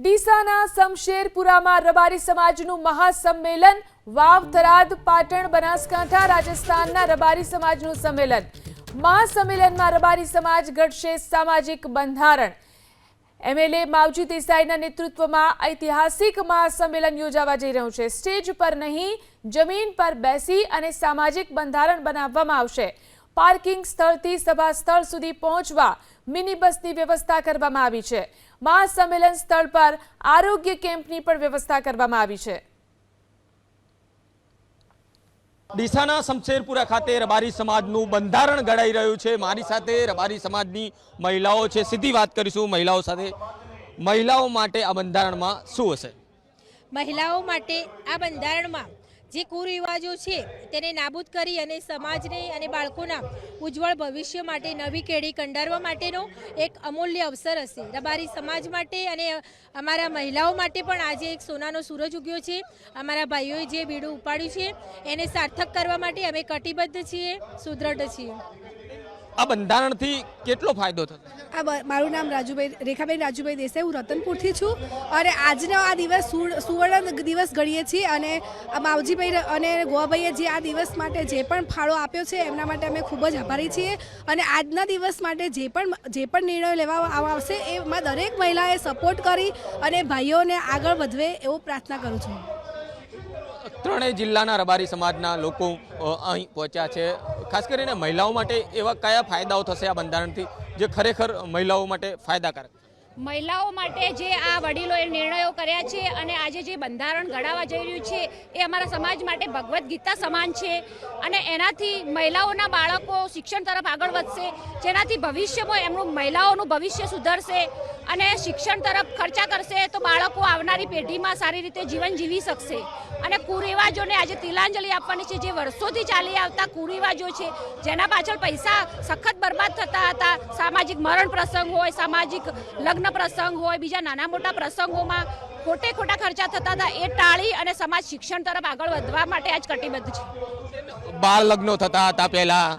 ડીસાના શમશેરપુરામાં રબારી સમાજનું મહાસંમેલન, વાવ, થરાદ, પાટણ, બનાસકાંઠા, રાજસ્થાનના રબારી સમાજનું સંમેલન। મહાસંમેલનમાં રબારી સમાજ ઘડશે સામાજિક બંધારણ। એમએલએ માવજી દેસાઈના નેતૃત્વમાં ઐતિહાસિક મહાસંમેલન યોજાવા જઈ રહ્યું છે। સ્ટેજ પર નહીં, જમીન પર બેસી અને સામાજિક બંધારણ બનાવવામાં આવશે। પાર્કિંગ સ્થળથી સભા સ્થળ સુધી પહોંચવા મિની બસની વ્યવસ્થા કરવામાં આવી છે। મહાસંમેલન સ્થળ પર આરોગ્ય કેમ્પની પણ વ્યવસ્થા કરવામાં આવી છે। ડીસાના શમશેરપુરા ખાતે રબારી સમાજનું બંધારણ ઘડાઈ રહ્યું છે। મારી સાથે રબારી સમાજની મહિલાઓ છે, સીધી વાત કરીશું મહિલાઓ સાથે। મહિલાઓ માટે આ બંધારણમાં શું હશે? મહિલાઓ માટે આ બંધારણમાં જે કુરિવાજો છે તેને નાબૂદ કરી અને સમાજને અને બાળકોના ઉજ્જવળ ભવિષ્ય માટે નવી પેઢી કંડારવા માટેનો એક અમૂલ્ય અવસર હશે રબારી સમાજ માટે અને અમારા મહિલાઓ માટે પણ આજે એક સોનાનો સૂરજ ઉગ્યો છે। અમારા ભાઈઓએ જે બીડું ઉપાડ્યું છે એને સાર્થક કરવા માટે અમે કટિબદ્ધ છીએ, સુદૃઢ છીએ। આ બંધારણથી કેટલો ફાયદો થશે? મારું નામ રેખાબેન રાજુભાઈ દેસાઈ, હું રતનપુરથી છું અને આજનો આ દિવસ સુવર્ણ દિવસ ગણીએ છીએ અને માવજીભાઈ અને ગોવાભાઈએ જે આ દિવસ માટે જે પણ ફાળો આપ્યો છે એમના માટે અમે ખૂબ જ આભારી છીએ અને આજના દિવસ માટે જે પણ નિર્ણયો લેવામાં આવશે એમાં દરેક મહિલાએ સપોર્ટ કરી અને ભાઈઓને આગળ વધવે એવો પ્રાર્થના કરું છું। ત્રણેય જિલ્લાના રબારી સમાજના લોકો અહીં પહોંચ્યા છે। ખાસ કરીને મહિલાઓ માટે એવા કયા ફાયદાઓ થશે આ બંધારણથી જે ખરેખર મહિલાઓ માટે ફાયદાકારક? મહિલાઓ માટે જે આ વડીલોએ નિર્ણયો કર્યા છે અને આજે જે બંધારણ ઘડાવા જઈ રહ્યું છે એ અમારા સમાજ માટે ભગવદ્ ગીતા સમાન છે અને એનાથી મહિલાઓના બાળકો શિક્ષણ તરફ આગળ વધશે, જેનાથી ભવિષ્યમાં એમનું મહિલાઓનું ભવિષ્ય સુધરશે અને શિક્ષણ તરફ ખર્ચા કરશે તો બાળકો આવનારી પેઢીમાં સારી રીતે જીવન જીવી શકશે। અને કુરિવાજોને આજે તિલાંજલિ આપવાની છે, જે વર્ષોથી ચાલી આવતા કુરિવાજો છે જેના પાછળ પૈસા સખત બરબાદ થતા હતા। સામાજિક મરણ પ્રસંગ હોય, સામાજિક લગ્ન પ્રસંગ હોય, બીજા નાના મોટા પ્રસંગોમાં ખોટા ખર્ચા થતા હતા, એ ટાળી અને સમાજ શિક્ષણ તરફ આગળ વધવા માટે આજ કટિબદ્ધ છે। બાળ લગ્નો થતા હતા પહેલા,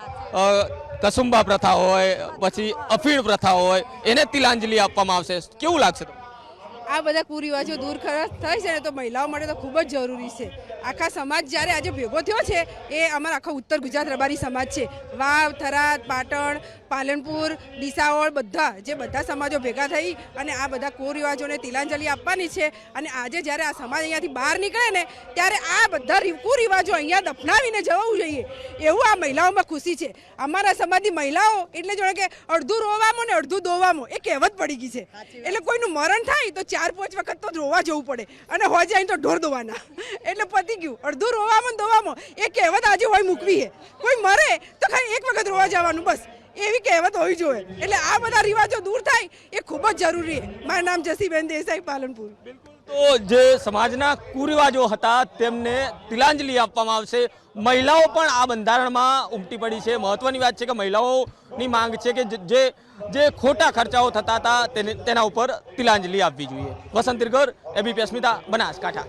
કસુંબા પ્રથા હોય, પછી અફીણ પ્રથા હોય, એને તિલાંજલિ આપવામાં આવશે। કેવું લાગશે? આ બધા કુરિવાજો દૂર થાય છે ને તો મહિલાઓ માટે તો ખૂબ જ જરૂરી છે। આખા સમાજ જ્યારે આજે ભેગો થયો છે એ અમારા આખા ઉત્તર ગુજરાત રબારી સમાજ છે। વાવ, થરાદ, પાટણ, પાલનપુર, ડીસાઓળ બધા સમાજો ભેગા થઈ અને આ બધા કુરિવાજોને તિલાંજલિ આપવાની છે અને આજે જ્યારે આ સમાજ અહીંયાથી બહાર નીકળે ને ત્યારે આ બધા કુરિવાજો અહીંયા દફનાવીને જવું જોઈએ એવું આ મહિલાઓમાં ખુશી છે। અમારા સમાજની મહિલાઓ એટલે જોડે કે અડધું રોવામાં ને અડધું દોવામાં એ કહેવત પડી ગઈ છે। એટલે કોઈનું મરણ થાય તો 4-5 વખત તો રોવા જવું પડે અને હોજે અહીં તો ઢોર દોવાના, એટલે પતી ગયું। અડધું રોવામાં દોવામાં એ કહેવત આજે હોય મૂકવી છે। કોઈ મરે તો ખાલી એક વખત રોવા જવાનું, બસ એવી કહેવત હોવી જોઈએ। એટલે આ બધા રિવાજો દૂર થાય એ ખૂબ જ જરૂરી છે। મારું નામ જસીબેન દેસાઈ, પાલનપુર। તો જે સમાજના કુરિવાજો હતા તેમને તિલાંજલિ આપવામાં આવશે। મહિલાઓ પણ આ બંધારણમાં ઉમટી પડી છે। મહત્વની વાત છે કે મહિલાઓની માંગ છે કે જે ખોટા ખર્ચાઓ થતા હતા તેના ઉપર તિલાંજલિ આપવી જોઈએ। વસંત તિરગર, એબીપી અસ્મિતા, બનાસકાંઠા।